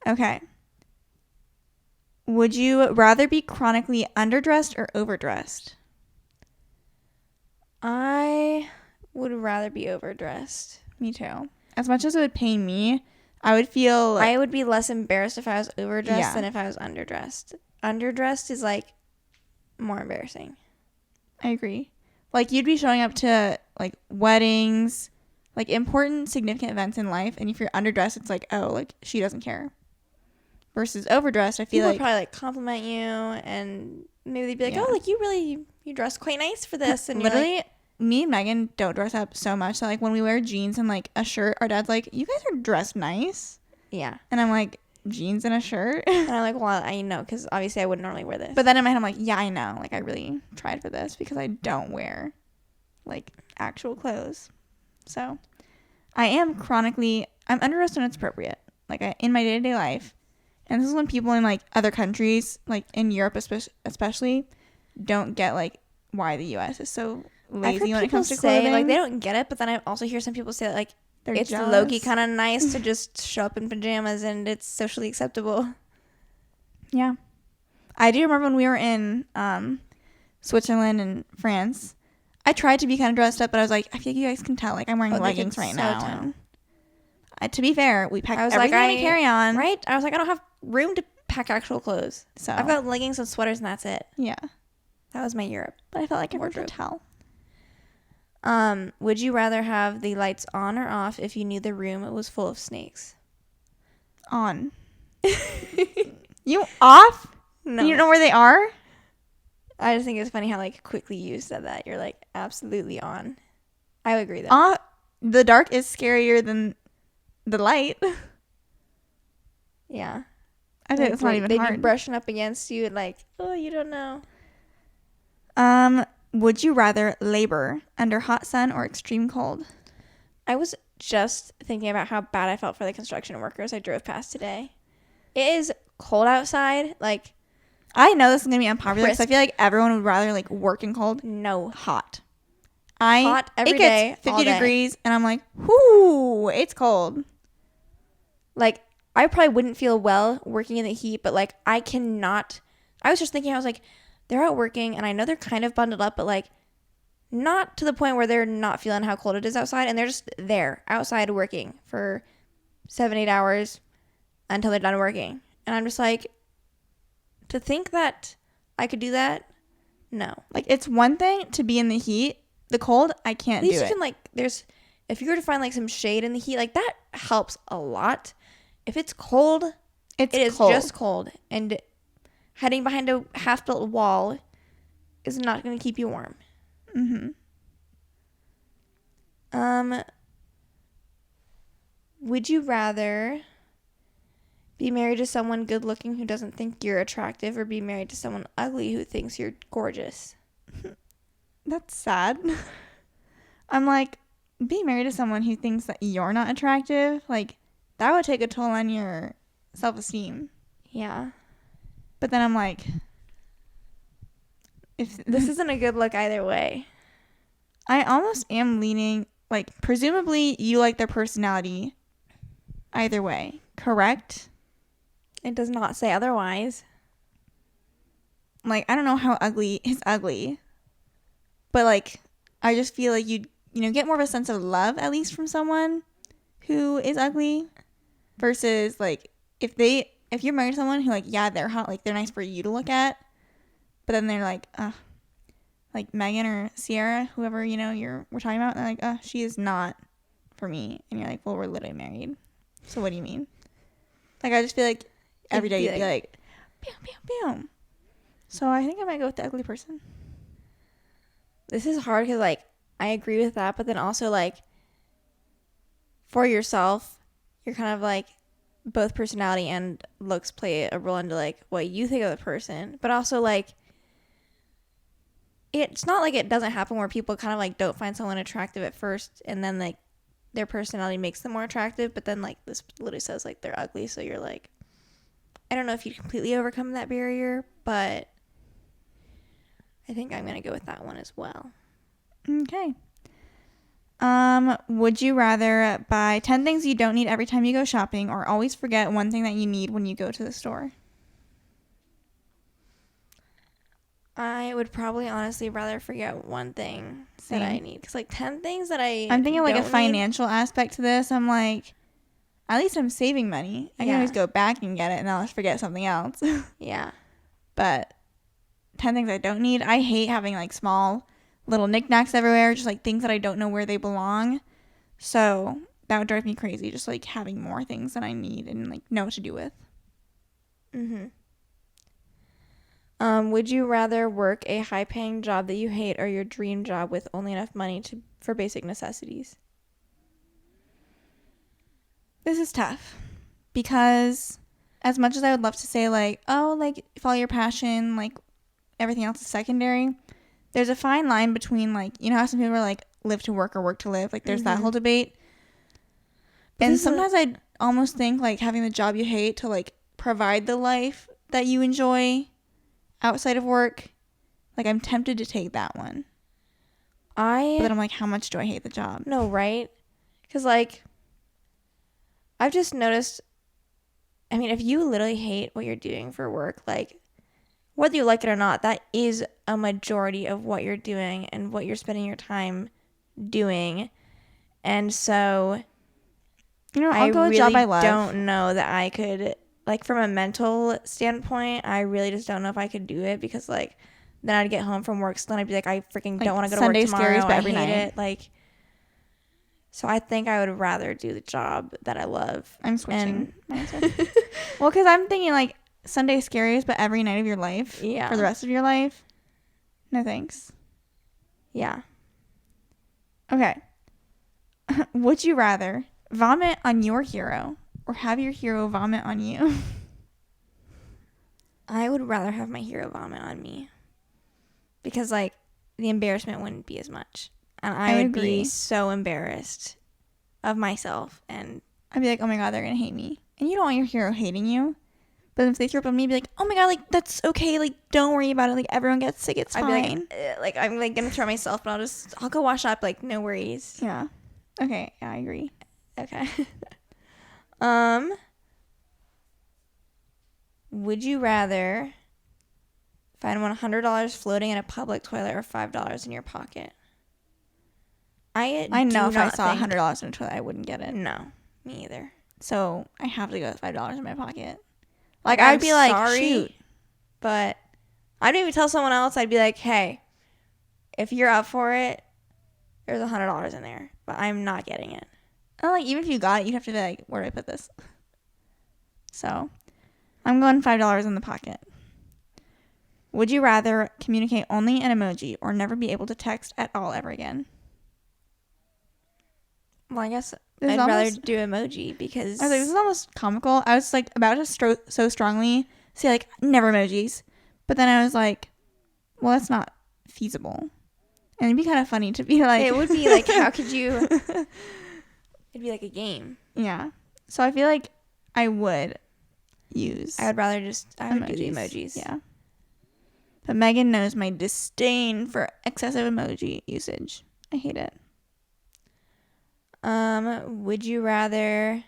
S2: Okay. Would you rather be chronically underdressed or overdressed?
S1: I would rather be overdressed.
S2: Me too. As much as it would pain me, I would feel...
S1: I would be less embarrassed if I was overdressed than if I was underdressed. Underdressed is, like, more embarrassing.
S2: I agree. Like, you'd be showing up to, like, weddings, like, important, significant events in life, and if you're underdressed, it's like, oh, like, she doesn't care. Versus overdressed, I feel
S1: People
S2: like...
S1: would probably, like, compliment you, and maybe they'd be like,
S2: yeah.
S1: oh, like, you dressed quite nice for this. And
S2: literally... me and Megan don't dress up so much that, like, when we wear jeans and, like, a shirt, our dad's like, you guys are dressed nice.
S1: Yeah.
S2: And I'm like, jeans and a shirt?
S1: And I'm like, well, I know, because obviously I wouldn't normally wear this.
S2: But then in my head, I'm like, yeah, I know. Like, I really tried for this because I don't wear, like, actual clothes. So, I am chronically, I'm underdressed when it's appropriate. Like, in my day-to-day life. And this is when people in, like, other countries, like, in Europe especially, don't get, like, why the U.S. is so... lazy when it comes to clothing.
S1: Like, they don't get it, but then I also hear some people say that, like, it's low-key kind of nice to just show up in pajamas and it's socially acceptable.
S2: Yeah. I do remember when we were in Switzerland and France, I tried to be kind of dressed up, but I was like, I feel like you guys can tell, like, I'm wearing leggings right now. And, to be fair, we packed everything we carry on.
S1: Right? I was like, I don't have room to pack actual clothes. So I've got leggings and sweaters and that's it.
S2: Yeah.
S1: That was my Europe.
S2: But I felt like everyone could tell.
S1: Would you rather have the lights on or off if you knew the room was full of snakes?
S2: On. You off?
S1: No.
S2: You don't know where they are?
S1: I just think it's funny how, like, quickly you said that. You're like, absolutely on. I would agree though.
S2: The dark is scarier than the light.
S1: Yeah.
S2: I think it's not even hard.
S1: They'd be brushing up against you, like, oh, you don't know.
S2: Would you rather labor under hot sun or extreme cold?
S1: I was just thinking about how bad I felt for the construction workers I drove past today. It is cold outside. Like,
S2: I know this is going to be unpopular because I feel like everyone would rather, like, work in cold.
S1: No.
S2: Hot.
S1: Hot every day.
S2: It gets 50 degrees, and I'm like, whoo, it's cold.
S1: Like, I probably wouldn't feel well working in the heat, but, like, I cannot. I was just thinking, I was like, they're out working, and I know they're kind of bundled up, but, like, not to the point where they're not feeling how cold it is outside, and they're just there, outside working for 7-8 hours until they're done working. And I'm just like, to think that I could do that, no.
S2: Like, it's one thing to be in the heat. The cold, I can't do it. At least you can,
S1: like, if you were to find, like, some shade in the heat, like, that helps a lot. If it's cold, it is just cold, and hiding behind a half-built wall is not going to keep you warm.
S2: Mm-hmm.
S1: Would you rather be married to someone good-looking who doesn't think you're attractive, or be married to someone ugly who thinks you're gorgeous?
S2: That's sad. I'm like, being married to someone who thinks that you're not attractive, like, that would take a toll on your self-esteem.
S1: Yeah.
S2: But then I'm like,
S1: if this isn't a good look either way.
S2: I almost am leaning, like, presumably you like their personality. either way, correct?
S1: It does not say otherwise.
S2: Like, I don't know how ugly is ugly, but like, I just feel like you get more of a sense of love, at least from someone who is ugly, versus like, if you're married to someone who, like, yeah, they're hot, like, they're nice for you to look at, but then they're like, like Megan or Ciera, whoever, we're talking about, and they're like, she is not for me. And you're like, well, we're literally married. So what do you mean? Like, I just feel like every day you'd be like, bam, bam, bam. So I think I might go with the ugly person.
S1: This is hard because, like, I agree with that, but then also, like, for yourself, you're kind of like, both personality and looks play a role into, like, what you think of the person. But also, like, it's not like it doesn't happen where people kind of, like, don't find someone attractive at first, and then, like, their personality makes them more attractive, but then, like, this literally says, like, they're ugly, so you're like, I don't know if you completely overcome that barrier, but I think I'm going to go with that one as well.
S2: Okay. Would you rather buy 10 things you don't need every time you go shopping, or always forget one thing that you need when you go to the store?
S1: I would probably honestly rather forget one thing that I need. Because, like, 10 things that I'm
S2: thinking, like, a financial aspect to this. I'm like, at least I'm saving money. I can always go back and get it, and I'll just forget something else.
S1: Yeah.
S2: But 10 things I don't need. I hate having, like, small little knickknacks everywhere, just, like, things that I don't know where they belong. So that would drive me crazy, just, like, having more things that I need and, like, know what to do with.
S1: Would you rather work a high-paying job that you hate, or your dream job with only enough money for basic necessities?
S2: This is tough, because as much as I would love to say, like, oh, like, follow your passion, like, everything else is secondary, there's a fine line between, like, you know how some people are like, live to work or work to live, like, there's that whole debate. And sometimes I almost think, like, having the job you hate to, like, provide the life that you enjoy outside of work, like, I'm tempted to take that one. But then I'm like, how much do I hate the job?
S1: No, right? Because, like, I've just noticed, I mean, if you literally hate what you're doing for work, like, whether you like it or not, that is a majority of what you're doing and what you're spending your time doing. And so,
S2: I'll go with a job I love.
S1: I don't know that I could, like, from a mental standpoint, I really just don't know if I could do it, because, like, then I'd get home from work, so then I'd be like, I freaking don't want to go to work tomorrow. Sunday scaries, but every night. It. Like, so I think I would rather do the job that I love.
S2: I'm switching my answer. Well, because I'm thinking, like, Sunday scaries, but every night of your life.
S1: Yeah.
S2: For the rest of your life. No thanks.
S1: Yeah.
S2: Okay. Would you rather vomit on your hero or have your hero vomit on you?
S1: I would rather have my hero vomit on me, because, like, the embarrassment wouldn't be as much, and I would be so embarrassed of myself, and
S2: I'd be like, oh my god, they're gonna hate me. And you don't want your hero hating you, but if they throw up on me, be like, oh my god, like, that's okay, like, don't worry about it, like, everyone gets sick, it's fine.
S1: I'd be like, I'm, like, gonna throw myself, but I'll go wash up, like, no worries.
S2: Yeah. Okay, yeah, I agree.
S1: Okay. Would you rather find $100 floating in a public toilet, or $5 in your pocket?
S2: I know if I saw $100 in a toilet, I wouldn't get it.
S1: No, me either.
S2: So I have to go with $5 in my pocket.
S1: Like, I'd be like, sorry, shoot. But I'd maybe tell someone else. I'd be like, hey, if you're up for it, there's $100 in there, but I'm not getting it.
S2: Oh, like, even if you got it, you'd have to be like, where do I put this? So I'm going $5 in the pocket. Would you rather communicate only in emoji, or never be able to text at all ever again?
S1: Well, I guess I'd rather do emoji, because
S2: I was like, this is almost comical. I was, like, about to so strongly say, like, never emojis, but then I was like, well, that's not feasible, and it'd be kind of funny to be like,
S1: it would be like, how could you? It'd be like a game.
S2: Yeah. So I feel like I would use.
S1: I would rather just do the emojis.
S2: Yeah. But Megan knows my disdain for excessive emoji usage. I hate it.
S1: Would you rather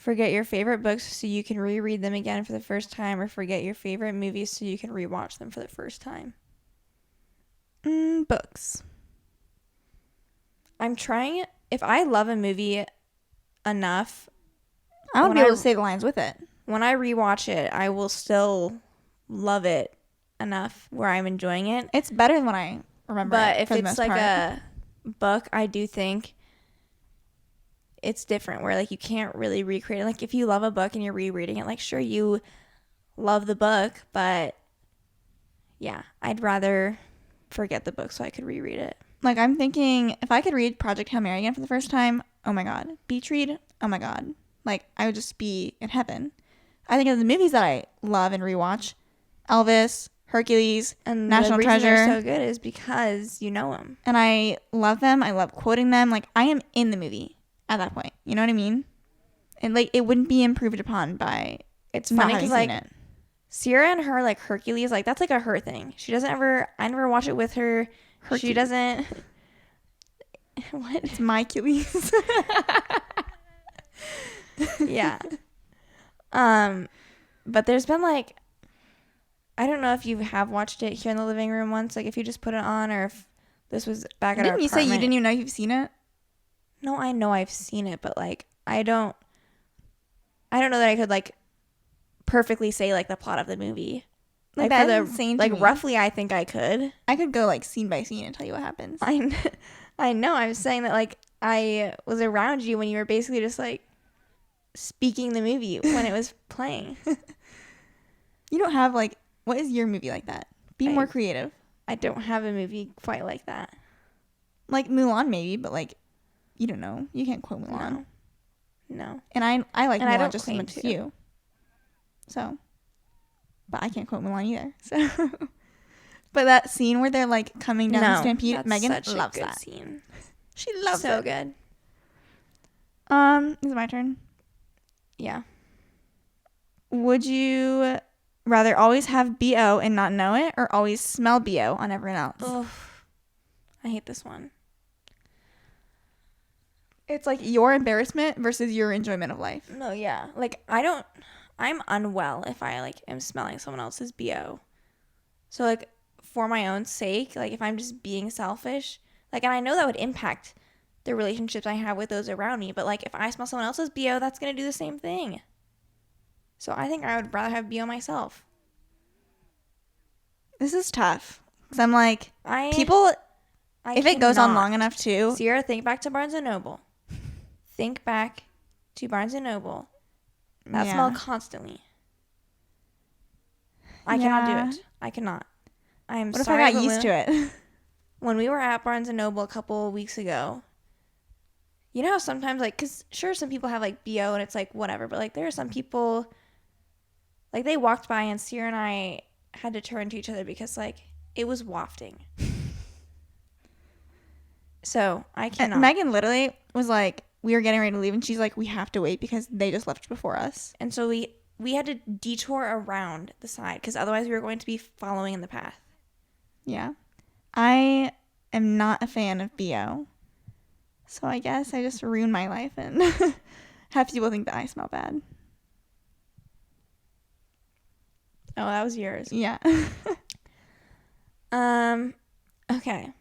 S1: forget your favorite books so you can reread them again for the first time, or forget your favorite movies so you can rewatch them for the first time?
S2: Books.
S1: I'm trying. If I love a movie enough,
S2: I want to be able to say the lines with it.
S1: When I rewatch it, I will still love it enough where I'm enjoying it.
S2: It's better than when I remember.
S1: But if it's like a book, I do think it's different, where like you can't really recreate it. Like if you love a book and you're rereading it, like sure you love the book, but yeah, I'd rather forget the book so I could reread it.
S2: Like I'm thinking if I could read Project Hail Mary again for the first time, oh my god. Beach read, oh my god. Like I would just be in heaven. I think of the movies that I love and rewatch: Elvis, Hercules, and National Treasure.
S1: The reason they're so good is because you know them.
S2: And I love them. I love quoting them. Like I am in the movie at that point. You know what I mean? And like it wouldn't be improved upon by
S1: it's funny because like Ciera and her like Hercules, like that's like a her thing. She doesn't ever. I never watch it with her. Hercules. She doesn't. What?
S2: It's my Achilles.
S1: Yeah. But there's been like, I don't know if you have watched it here in the living room once, like if you just put it on, or if this was back at our apartment.
S2: Didn't you say you didn't even know you've seen it?
S1: No, I know I've seen it, but like I don't know that I could like perfectly say like the plot of the movie.
S2: Like that's insane to me.
S1: Roughly I think I could.
S2: I could go like scene by scene and tell you what happens.
S1: I know. I was saying that like I was around you when you were basically just like speaking the movie when it was playing.
S2: You don't have like, what is your movie like that? Be more creative.
S1: I don't have a movie quite like that.
S2: Like Mulan maybe, but like you don't know. You can't quote Mulan.
S1: No.
S2: And I like Mulan just as much as you. So, but I can't quote Mulan either. So, but that scene where they're like coming down the stampede, Megan loves that
S1: scene.
S2: She loves it.
S1: So good.
S2: Is it my turn?
S1: Yeah.
S2: Would you rather always have BO and not know it, or always smell BO on everyone else?
S1: Ugh. I hate this one.
S2: It's like your embarrassment versus your enjoyment of life.
S1: No, yeah. Like I'm unwell if I like am smelling someone else's BO. So like for my own sake, like if I'm just being selfish, like, and I know that would impact the relationships I have with those around me, but like if I smell someone else's BO, that's going to do the same thing. So I think I would rather have BO myself.
S2: This is tough. Because I'm like, if it goes on long enough too.
S1: Ciera, think back to Barnes & Noble. Think back to Barnes & Noble. That smell constantly. I cannot do it. I cannot. I am sorry.
S2: What if I got used to it?
S1: When we were at Barnes & Noble a couple weeks ago, you know how sometimes, like, because sure, some people have, like, BO and it's, like, whatever. But, like, there are some people, like, they walked by and Ciera and I had to turn to each other because, like, it was wafting. So, I cannot.
S2: And Megan literally was like, we were getting ready to leave, and she's like, we have to wait because they just left before us.
S1: And so we had to detour around the side because otherwise we were going to be following in the path.
S2: Yeah. I am not a fan of BO. So I guess I just ruined my life and have people think that I smell bad.
S1: Oh, that was yours.
S2: Yeah.
S1: Okay.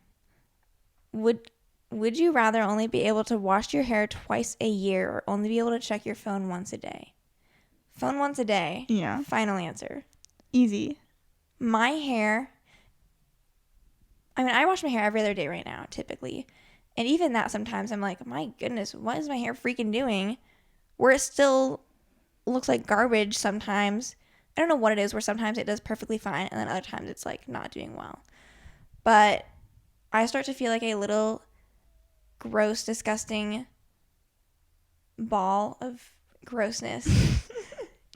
S1: Would you rather only be able to wash your hair twice a year or only be able to check your phone once a day? Phone once a day.
S2: Yeah.
S1: Final answer.
S2: Easy.
S1: My hair, I mean, I wash my hair every other day right now, typically. And even that sometimes I'm like, my goodness, what is my hair freaking doing? Where it still looks like garbage sometimes. I don't know what it is, where sometimes it does perfectly fine and then other times it's like not doing well. But I start to feel like a little gross, disgusting ball of grossness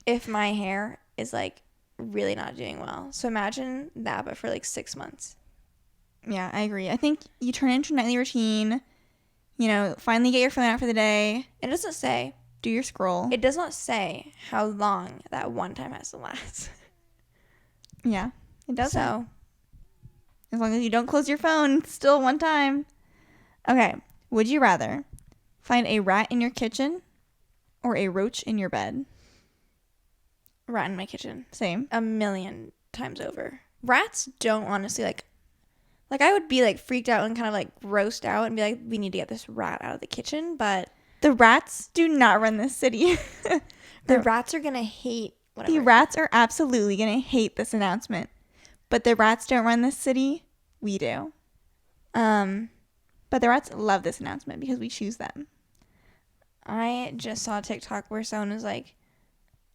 S1: if my hair is like really not doing well. So imagine that, but for like 6 months.
S2: Yeah, I agree. I think you turn into a nightly routine, finally get your phone out for the day.
S1: It doesn't say.
S2: Do your scroll.
S1: It does not say how long that one time has to last.
S2: Yeah, it doesn't.
S1: So,
S2: as long as you don't close your phone, still one time. Okay, would you rather find a rat in your kitchen or a roach in your bed?
S1: Rat in my kitchen.
S2: Same.
S1: 1,000,000 times over. Rats don't honestly like I would be like freaked out and kind of like grossed out and be like, we need to get this rat out of the kitchen, but
S2: the rats do not run this city.
S1: The rats are gonna hate whatever.
S2: The rats are absolutely gonna hate this announcement, but the rats don't run this city. We do. But the rats love this announcement because we choose them.
S1: I just saw a TikTok where someone was like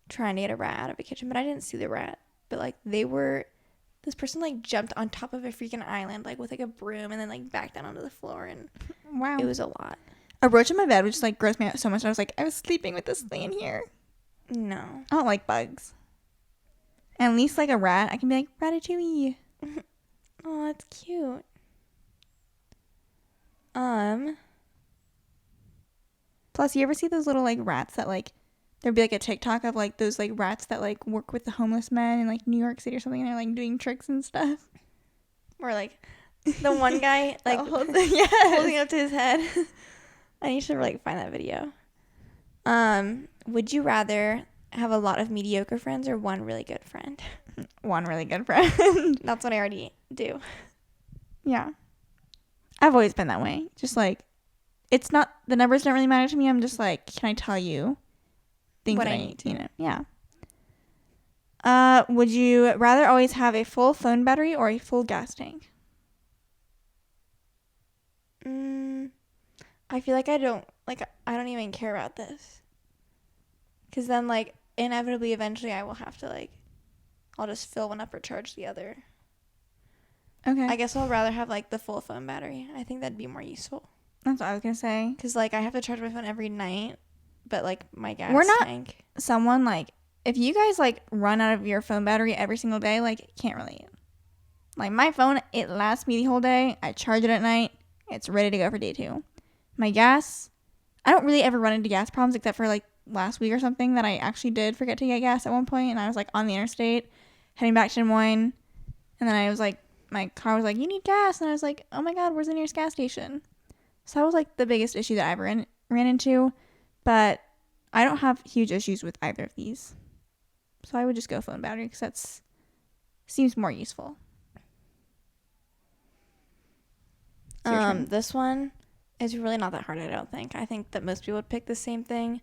S1: trying to get a rat out of a kitchen, but I didn't see the rat. But like this person like jumped on top of a freaking island like with like a broom and then like back down onto the floor, and
S2: wow,
S1: it was a lot.
S2: A roach in my bed would just like gross me out so much. I was like, I was sleeping with this thing in here.
S1: No,
S2: I don't like bugs. And at least like a rat, I can be like, Ratatouille.
S1: Oh, that's cute.
S2: Plus, you ever see those little like rats that like there'd be like a TikTok of like those like rats that like work with the homeless men in like New York City or something, and they're like doing tricks and stuff.
S1: Or like the one guy like holding it up to his head. I need to like find that video. Would you rather have a lot of mediocre friends or one really good friend?
S2: One really good friend.
S1: That's what I already do.
S2: Yeah. I've always been that way. Just like, it's not, the numbers don't really matter to me. I'm just like, can I tell you things
S1: what
S2: that
S1: I need to?
S2: You know, yeah. Would you rather always have a full phone battery or a full gas tank?
S1: I feel like I don't even care about this. Because then, like, inevitably, eventually, I will have to, like, I'll just fill one up or charge the other.
S2: Okay.
S1: I guess I'll rather have, like, the full phone battery. I think that'd be more useful.
S2: That's what I was going to say.
S1: Because, like, I have to charge my phone every night, but, like, my gas tank.
S2: Someone, like, if you guys, like, run out of your phone battery every single day, like, can't relate. Like, my phone, it lasts me the whole day. I charge it at night. It's ready to go for day 2. My gas, I don't really ever run into gas problems except for, like, last week or something that I actually did forget to get gas at one point, and I was like on the interstate heading back to Des Moines, and then I was like, my car was like, you need gas, and I was like, oh my god, where's the nearest gas station? So that was like the biggest issue that I ever ran into, but I don't have huge issues with either of these, so I would just go phone battery because that seems more useful.
S1: This one is really not that hard. I don't think. I think that most people would pick the same thing.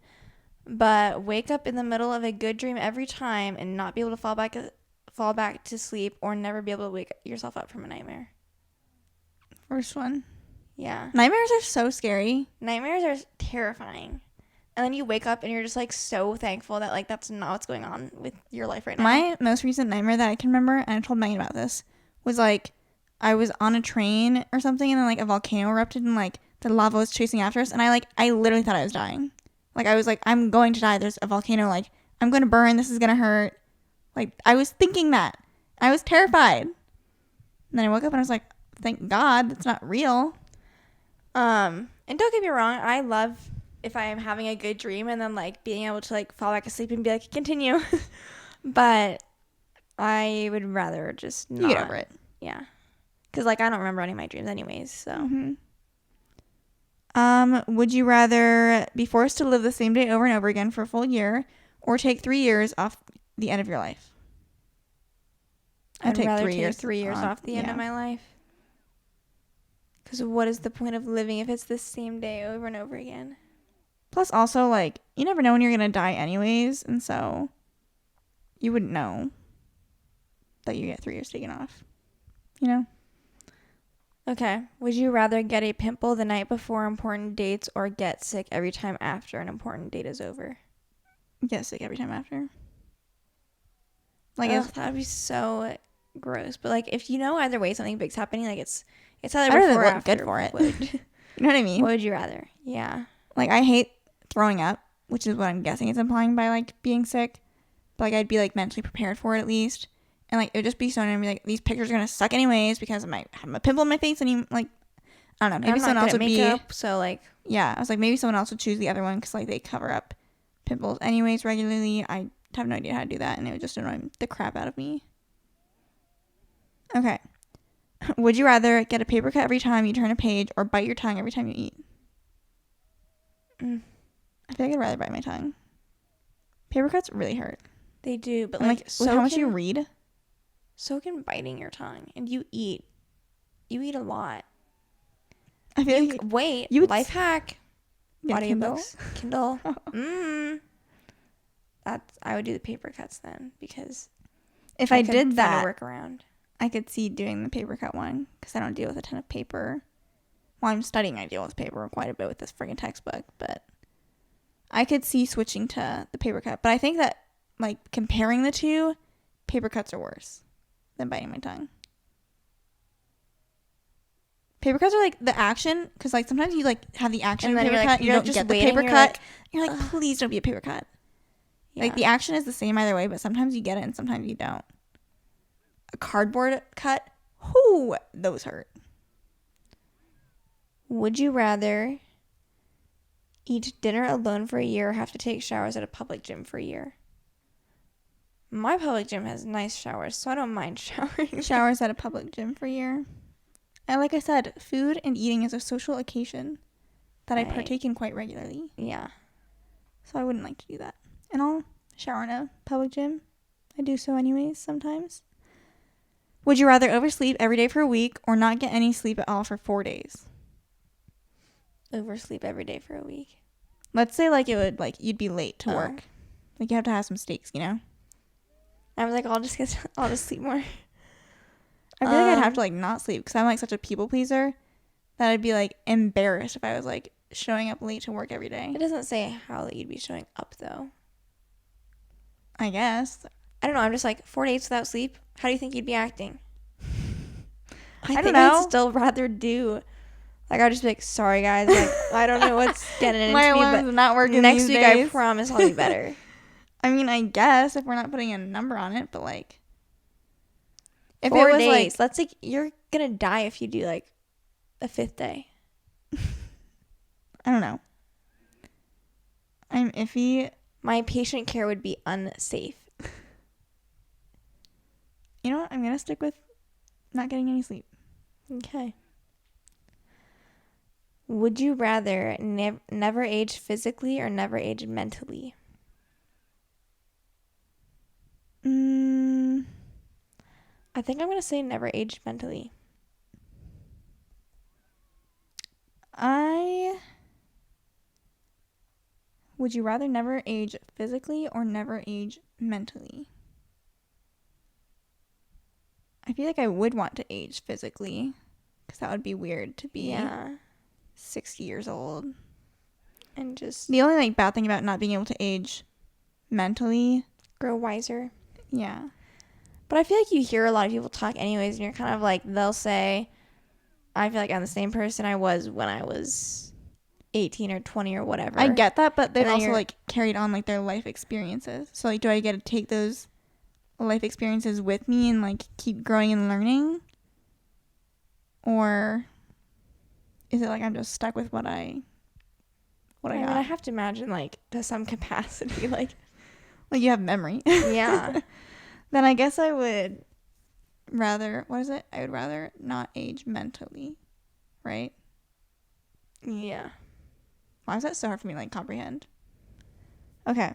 S1: But wake up in the middle of a good dream every time and not be able to fall back to sleep, or never be able to wake yourself up from a nightmare.
S2: First one.
S1: Yeah.
S2: Nightmares are so scary.
S1: Nightmares are terrifying. And then you wake up and you're just like so thankful that like that's not what's going on with your life right now.
S2: My most recent nightmare that I can remember, and I told Megan about this, was like I was on a train or something, and then like a volcano erupted and like the lava was chasing after us, and I literally thought I was dying. Like, I was like, I'm going to die. There's a volcano. Like, I'm going to burn. This is going to hurt. Like, I was thinking that. I was terrified. And then I woke up and I was like, thank God that's not real.
S1: And don't get me wrong. I love if I am having a good dream and then, like, being able to, like, fall back asleep and be like, continue. But I would rather just not.
S2: You get over it.
S1: Yeah. Because, like, I don't remember any of my dreams anyways, so.
S2: Mm-hmm. Would you rather be forced to live the same day over and over again for a full year, or take 3 years off the end of your life?
S1: I'd take rather 3 years. 3 years off the end of my life. Because what is the point of living if it's the same day over and over again?
S2: Plus, also, like, you never know when you're gonna die anyways, and so you wouldn't know that you get 3 years taken off. You know?
S1: Okay. Would you rather get a pimple the night before important dates, or get sick every time after an important date is over?
S2: Get sick every time after. Like,
S1: that would be so gross. But like, if you know either way something big's happening, like it's either
S2: I'd
S1: before or
S2: look
S1: after.
S2: Good for it. You know what I mean?
S1: What would you rather? Yeah.
S2: Like, I hate throwing up, which is what I'm guessing it's implying by like being sick. But like, I'd be like mentally prepared for it at least. And, like, it would just be so annoying. Like, these pictures are going to suck anyways because I have a pimple on my face. And, like, I don't know. Maybe someone else would
S1: makeup, so, like.
S2: Yeah. I was like, maybe someone else would choose the other one because, like, they cover up pimples anyways regularly. I have no idea how to do that. And it would just annoy the crap out of me. Okay. Would you rather get a paper cut every time you turn a page, or bite your tongue every time you eat? I feel like I'd rather bite my tongue. Paper cuts really hurt.
S1: They do, but
S2: and with how much you read.
S1: So can biting your tongue, and you eat a lot.
S2: I feel like
S1: wait, life hack. Audiobooks, Kindle. I would do the paper cuts then, because
S2: if I did that,
S1: work around.
S2: I could see doing the paper cut one because I don't deal with a ton of paper. While I'm studying, I deal with paper quite a bit with this friggin' textbook, but I could see switching to the paper cut. But I think that, like, comparing the two, paper cuts are worse than biting my tongue. Paper cuts are, like, the action, because, like, sometimes you, like, have the action of the paper cut, you don't get the paper cut. You're like, please don't be a paper cut. Yeah. Like, the action is the same either way, but sometimes you get it and sometimes you don't. A cardboard cut, those hurt.
S1: Would you rather eat dinner alone for a year or have to take showers at a public gym for a year? My public gym has nice showers, so I don't mind showering.
S2: Showers at a public gym for a year. And like I said, food and eating is a social occasion that I partake in quite regularly.
S1: Yeah.
S2: So I wouldn't like to do that. And I'll shower in a public gym. I do so anyways sometimes. Would you rather oversleep every day for a week or not get any sleep at all for 4 days?
S1: Oversleep every day for a week.
S2: Let's say, like, it would, like, you'd be late to work. Like, you have to have some stakes, you know?
S1: I was like, I'll just sleep more.
S2: I feel like I'd have to, like, not sleep because I'm, like, such a people pleaser that I'd be, like, embarrassed if I was, like, showing up late to work every day.
S1: It doesn't say how you'd be showing up, though.
S2: I guess.
S1: I don't know. I'm just like, 4 days without sleep? How do you think you'd be acting?
S2: I don't know.
S1: I'd still rather do. Like, I'd just be like, sorry, guys. Like, I don't know what's getting into
S2: My
S1: me,
S2: alarm's not working
S1: next
S2: these
S1: week,
S2: days.
S1: I promise I'll be better.
S2: I mean, I guess if we're not putting a number on it, but, like, if
S1: 4
S2: it was
S1: days.
S2: like,
S1: Let's say you're gonna die if you do, like, a 5th day.
S2: I don't know. I'm iffy.
S1: My patient care would be unsafe.
S2: You know what? I'm gonna stick with not getting any sleep.
S1: Okay. Would you rather never age physically or never age mentally? I think I'm going to say never age mentally.
S2: Would you rather never age physically or never age mentally? I feel like I would want to age physically because that would be weird to be 60 years old.
S1: And just...
S2: The only, like, bad thing about not being able to age mentally...
S1: Grow wiser.
S2: Yeah.
S1: But I feel like you hear a lot of people talk anyways, and you're kind of like, they'll say, I feel like I'm the same person I was when I was 18 or 20 or whatever.
S2: I get that, but they've also, like, carried on, like, their life experiences. So, like, do I get to take those life experiences with me and, like, keep growing and learning? Or is it like I'm just stuck with what I got?
S1: I mean, I have to imagine, like, to some capacity, like
S2: you have memory.
S1: Yeah.
S2: Then I guess I would rather, I would rather not age mentally, right?
S1: Yeah.
S2: Why is that so hard for me to, like, comprehend? Okay.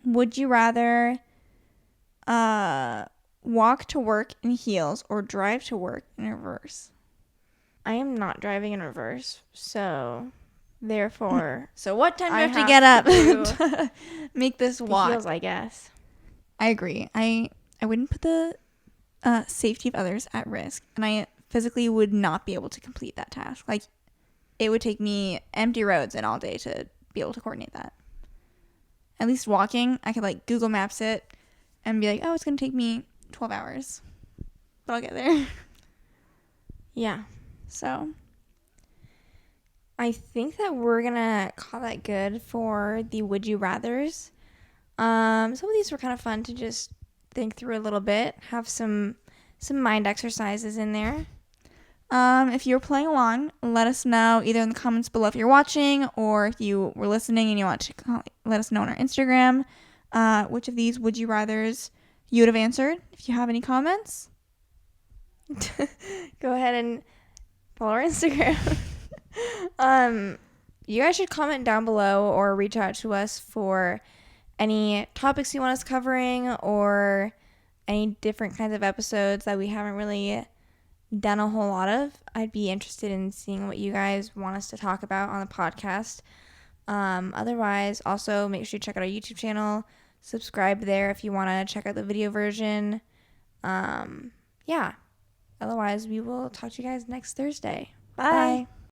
S2: Would you rather walk to work in heels or drive to work in reverse?
S1: I am not driving in reverse, so therefore...
S2: So what time do you have to get up to make this walk?
S1: Heels, I guess.
S2: I agree. I wouldn't put the safety of others at risk, and I physically would not be able to complete that task. Like, it would take me empty roads and all day to be able to coordinate that. At least walking, I could, like, Google Maps it and be like, oh, it's going to take me 12 hours. But I'll get there.
S1: Yeah.
S2: So,
S1: I think that we're going to call that good for the Would You Rathers. Some of these were kind of fun to just think through a little bit. Have some mind exercises in there.
S2: If you're playing along, let us know either in the comments below if you're watching or if you were listening and you want to let us know on our Instagram which of these Would You Rathers you would have answered. If you have any comments,
S1: go ahead and follow our Instagram. you guys should comment down below or reach out to us for any topics you want us covering or any different kinds of episodes that we haven't really done a whole lot of. I'd be interested in seeing what you guys want us to talk about on the podcast. Otherwise, also make sure you check out our YouTube channel. Subscribe there if you want to check out the video version. Yeah. Otherwise, we will talk to you guys next Thursday.
S2: Bye.